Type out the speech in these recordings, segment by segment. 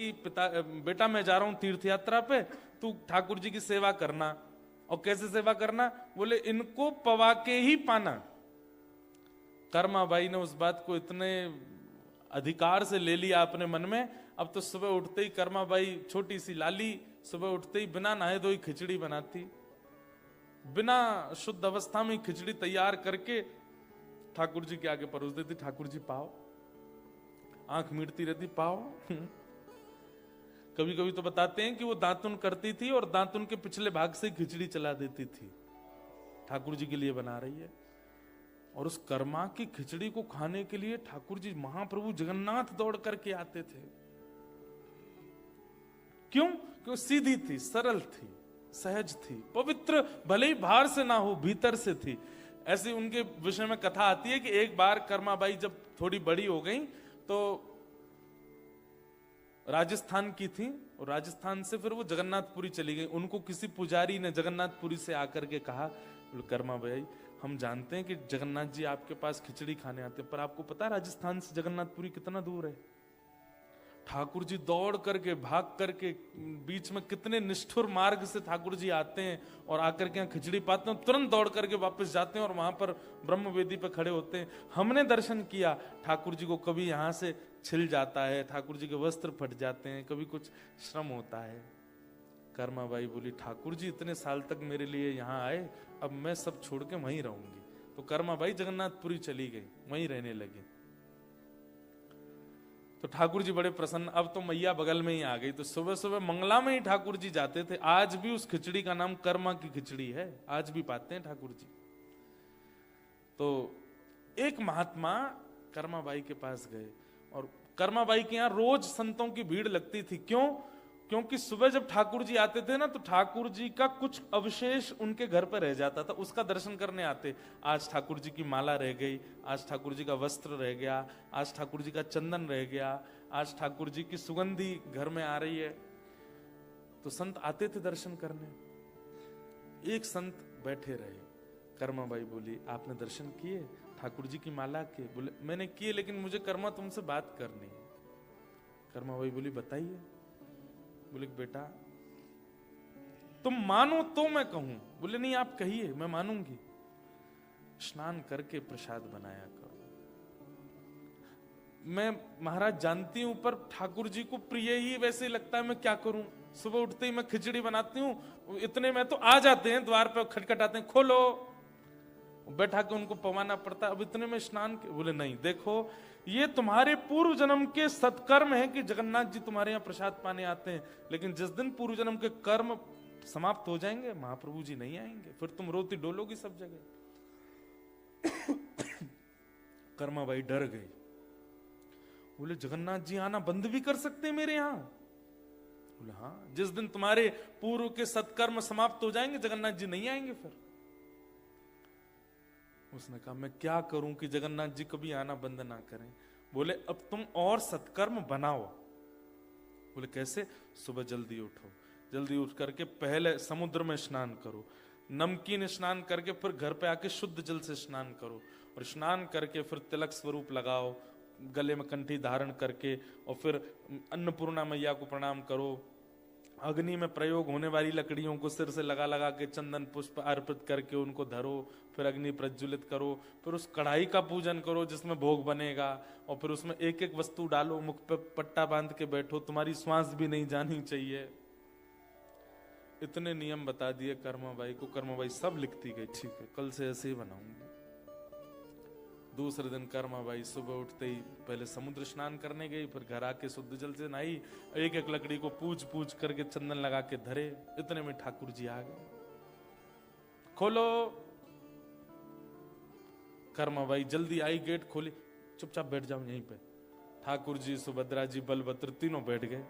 कि पिता बेटा मैं जा रहा हूं तीर्थ यात्रा पे, तू ठाकुर जी की सेवा करना। और कैसे सेवा करना? बोले इनको पवा के ही पाना। कर्माबाई ने उस बात को इतने अधिकार से ले लिया अपने मन में। अब तो सुबह उठते ही कर्माबाई, छोटी सी लाली, सुबह उठते ही बिना नहाए धोए खिचड़ी बनाती, बिना शुद्ध अवस्था में खिचड़ी तैयार करके ठाकुर जी के आगे परोस देती। ठाकुर जी पाओ, आंख मीटती रहती, पाओ। कभी कभी तो बताते हैं कि वो दातुन करती थी और दातुन के पिछले भाग से खिचड़ी चला देती थी, ठाकुर जी के लिए बना रही है। और उस कर्मा की खिचड़ी को खाने के लिए ठाकुर जी महाप्रभु जगन्नाथ दौड़ करके आते थे। क्यों? क्यों? सीधी थी, सरल थी, सहज थी, पवित्र, भले ही बाहर से ना हो भीतर से थी। ऐसी उनके विषय में कथा आती है कि एक बार कर्माबाई जब थोड़ी बड़ी हो गई तो राजस्थान की थी, और राजस्थान से फिर वो जगन्नाथपुरी चली गई। उनको किसी पुजारी ने जगन्नाथपुरी से आकर के कहा, कर्माबाई हम जानते हैं कि जगन्नाथ जी आपके पास खिचड़ी खाने आते हैं, पर आपको पता है राजस्थान से जगन्नाथपुरी कितना दूर है? ठाकुर जी दौड़ करके, भाग करके, बीच में कितने निष्ठुर मार्ग से ठाकुर जी आते हैं और आकर के यहाँ खिचड़ी पाते हैं, तुरंत दौड़ करके वापस जाते हैं और वहां पर ब्रह्म वेदी पे खड़े होते हैं। हमने दर्शन किया, ठाकुर जी को कभी यहाँ से छिल जाता है, ठाकुर जी के वस्त्र फट जाते हैं, कभी कुछ श्रम होता है। कर्माबाई बोली, ठाकुर जी इतने साल तक मेरे लिए यहाँ आए, अब मैं सब छोड़ के वहीं रहूंगी। तो कर्माबाई जगन्नाथपुरी चली गई, वहीं रहने लगी। तो ठाकुर जी बड़े प्रसन्न, अब तो मैया बगल में ही आ गई। तो सुबह सुबह मंगला में ही ठाकुर जी जाते थे। आज भी उस खिचड़ी का नाम कर्मा की खिचड़ी है, आज भी पाते हैं ठाकुर जी। तो एक महात्मा कर्माबाई के पास गए, और कर्माबाई के यहाँ रोज संतों की भीड़ लगती थी। क्यों? क्योंकि सुबह जब ठाकुर जी आते थे ना, तो ठाकुर जी का कुछ अवशेष उनके घर पर रह जाता था, उसका दर्शन करने आते। आज ठाकुर जी की माला रह गई, आज ठाकुर जी का वस्त्र रह गया, आज ठाकुर जी का चंदन रह गया, आज ठाकुर जी की सुगंधी घर में आ रही है। तो संत आते थे दर्शन करने। एक संत बैठे रहे। कर्माबाई बोली, आपने दर्शन किए ठाकुर जी की माला के? बोले मैंने किए, लेकिन मुझे कर्मा तुमसे बात करनी है। कर्माबाई बोली, बताइए। बोले बेटा तुम मानो तो मैं कहूं। बोले नहीं आप कहिए, मैं मानूंगी। स्नान करके प्रसाद बनाया करो। मैं महाराज जानती हूं, पर ठाकुर जी को प्रिय ही वैसे लगता है, मैं क्या करूं? सुबह उठते ही मैं खिचड़ी बनाती हूं, इतने में तो आ जाते हैं, द्वार पे खटखटाते हैं, खोलो, बैठा के उनको पवाना पड़ता है। अब इतने में स्नान के? बोले नहीं, देखो ये तुम्हारे पूर्व जन्म के सत्कर्म है कि जगन्नाथ जी तुम्हारे यहाँ प्रसाद पाने आते हैं, लेकिन जिस दिन पूर्व जन्म के कर्म समाप्त हो जाएंगे, महाप्रभु जी नहीं आएंगे, फिर तुम रोती डोलोगी सब जगह। कर्माबाई डर गई। बोले जगन्नाथ जी आना बंद भी कर सकते हैं मेरे यहाँ? बोले हाँ, जिस दिन तुम्हारे पूर्व के सत्कर्म समाप्त हो जाएंगे जगन्नाथ जी नहीं आएंगे फिर। उसने कहा मैं क्या करूं कि जगन्नाथ जी कभी आना बंद ना करें? बोले अब तुम और सत्कर्म बनाओ। बोले कैसे? सुबह जल्दी उठो, जल्दी उठ करके पहले समुद्र में स्नान करो, नमकीन स्नान करके फिर घर पे आके शुद्ध जल से स्नान करो, और स्नान करके फिर तिलक स्वरूप लगाओ, गले में कंठी धारण करके, और फिर अन्नपूर्णा मैया को प्रणाम करो, अग्नि में प्रयोग होने वाली लकड़ियों को सिर से लगा लगा के चंदन पुष्प अर्पित करके उनको धरो, फिर अग्नि प्रज्वलित करो, फिर उस कढ़ाई का पूजन करो जिसमें भोग बनेगा, और फिर उसमें एक एक वस्तु डालो, मुख पे पट्टा बांध के बैठो, तुम्हारी श्वास भी नहीं जानी चाहिए। इतने नियम बता दिए कर्माबाई को। कर्माबाई सब लिखती गई, ठीक है कल से ऐसे ही बनाऊंगी। दूसरे दिन कर्माबाई सुबह उठते ही पहले समुद्र स्नान करने गई, फिर घर आके शुद्ध जल से नहाई, एक एक लकड़ी को पूज पूज करके चंदन लगा के धरे। इतने में ठाकुर जी आ गए। खोलो। कर्माबाई जल्दी आई, गेट खोली, चुपचाप बैठ जाओ यहीं पे। ठाकुर जी, सुभद्रा जी, बलभद्र तीनों बैठ गए,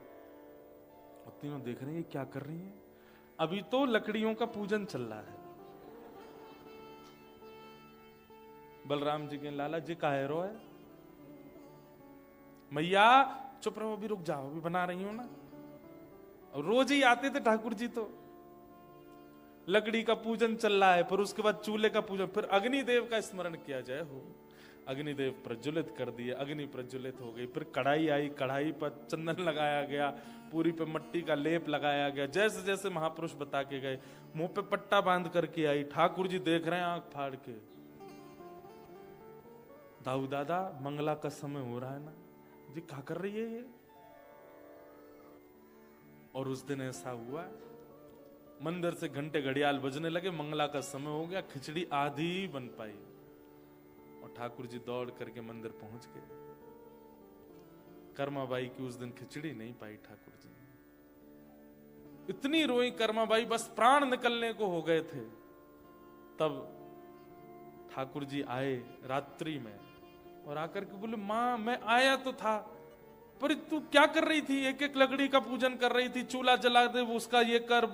और तीनों देख रहे हैं क्या कर रही हैं। अभी तो लकड़ियों का पूजन चल रहा है। बलराम जी के लाला जी का हैरो है। मैया चुप रहो, अभी रुक जाओ, अभी बना रही हूं ना। और रोज ही आते थे ठाकुर जी, तो लकड़ी का पूजन चल रहा है, फिर उसके बाद चूल्हे का पूजन, फिर अग्निदेव का स्मरण किया जाए हो। अग्निदेव प्रज्वलित कर दिए, अग्नि प्रज्वलित हो गई। फिर कढ़ाई आई, कढ़ाई पर चंदन लगाया गया, पूरी पे मट्टी का लेप लगाया गया, जैसे जैसे महापुरुष बता के गए। मुंह पे पट्टा बांध करके आई। ठाकुर जी देख रहे हैं आंख फाड़ के। दाऊ दादा मंगला का समय हो रहा है ना जी, क्या कर रही है ये? और उस दिन ऐसा हुआ, मंदिर से घंटे घड़ियाल बजने लगे, मंगला का समय हो गया, खिचड़ी आधी ही बन पाई और ठाकुर जी दौड़ करके मंदिर पहुंच गए। कर्माबाई की उस दिन खिचड़ी नहीं पाई ठाकुर जी। इतनी रोई कर्माबाई, बस प्राण निकलने को हो गए थे। तब ठाकुर जी आए रात्रि में और आकर के बोले, मां मैं आया तो था, पर तू क्या कर रही थी? एक एक लकड़ी का पूजन कर रही थी, चूल्हा जला दे, उसका ये कर,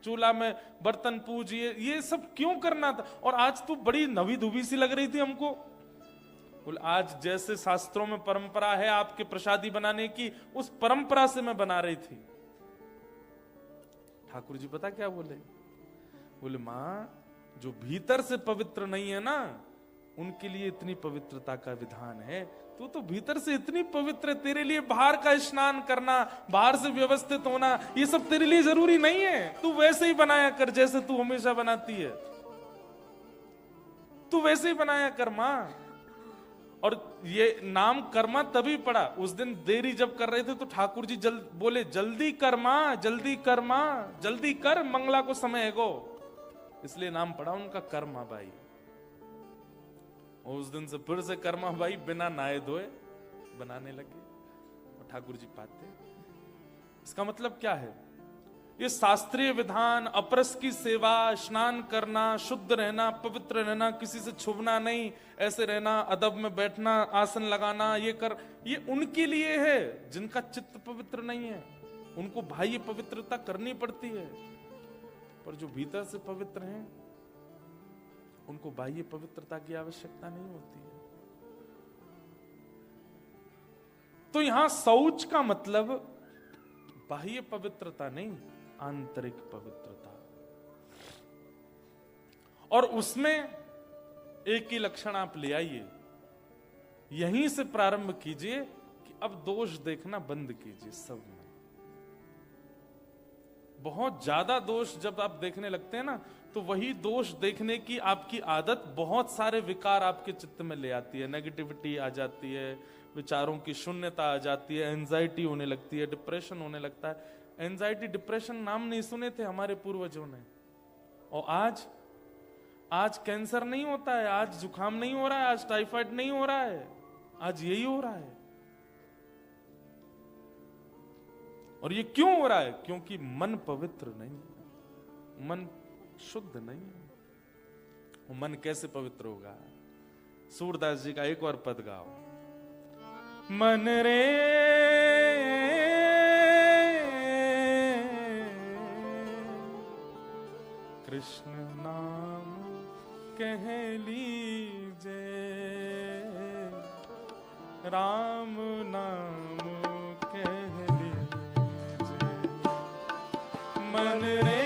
चूल्हा में बर्तन पूज, ये सब क्यों करना था? और आज तू बड़ी नवी धुबी सी लग रही थी हमको। बोले, आज जैसे शास्त्रों में परंपरा है आपके प्रसादी बनाने की, उस परंपरा से मैं बना रही थी। ठाकुर जी पता क्या बोले? बोले, मां जो भीतर से पवित्र नहीं है ना, उनके लिए इतनी पवित्रता का विधान है। तू तो भीतर से इतनी पवित्र है, तेरे लिए बाहर का स्नान करना, बाहर से व्यवस्थित होना, ये सब तेरे लिए जरूरी नहीं है। तू वैसे ही बनाया कर जैसे तू हमेशा बनाती है, तू वैसे ही बनाया कर मां। और ये नाम कर्मा तभी पड़ा, उस दिन देरी जब कर रहे थे तो ठाकुर जी बोले, जल्दी कर मां, जल्दी कर मां, जल्दी कर, मंगला को समय है गो। इसलिए नाम पड़ा उनका कर्माबाई। और उस दिन से फिर से कर्माबाई बिना नहाए धोए बनाने लगे और ठाकुर जी पाते। इसका मतलब क्या है? ये शास्त्रीय विधान, अपरस की सेवा, स्नान करना, शुद्ध रहना, पवित्र रहना, किसी से छुपना नहीं, ऐसे रहना, अदब में बैठना, आसन लगाना, ये उनके लिए है जिनका चित्त पवित्र नहीं है। उनको बाह्य पवित्रता करनी पड़ती है, पर जो भीतर से पवित्र हैं उनको बाह्य पवित्रता की आवश्यकता नहीं होती है। तो यहां शौच का मतलब बाह्य पवित्रता नहीं, आंतरिक पवित्रता। और उसमें एक ही लक्षण आप ले आइए, यहीं से प्रारंभ कीजिए कि अब दोष देखना बंद कीजिए सब में। बहुत ज्यादा दोष जब आप देखने लगते हैं ना, तो वही दोष देखने की आपकी आदत बहुत सारे विकार आपके चित्त में ले आती है। नेगेटिविटी आ जाती है, विचारों की शून्यता आ जाती है, एंजाइटी होने लगती है, डिप्रेशन होने लगता है। एंजाइटी डिप्रेशन नाम नहीं सुने थे हमारे पूर्वजों ने। और आज कैंसर नहीं होता है, आज जुकाम नहीं हो रहा है, आज टाइफाइड नहीं हो रहा है, आज यही हो रहा है। और ये क्यों हो रहा है? क्योंकि मन पवित्र नहीं है, मन शुद्ध नहीं है। वो मन कैसे पवित्र होगा? सूरदास जी का एक और पद गाओ। मन रे कृष्ण नाम कह लीजे, राम नाम कह लीजे। मन रे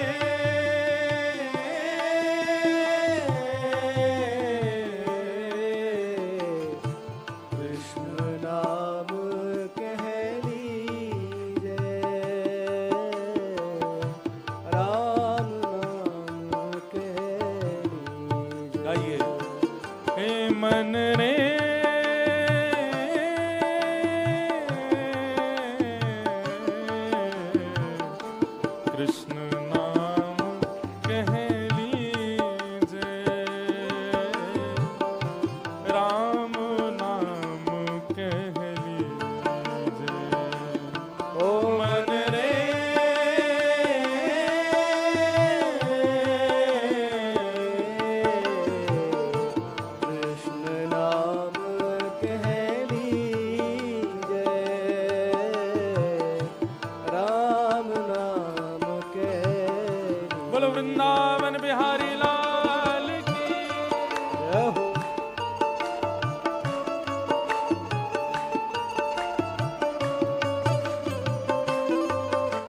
वृंदावन बिहारी लाल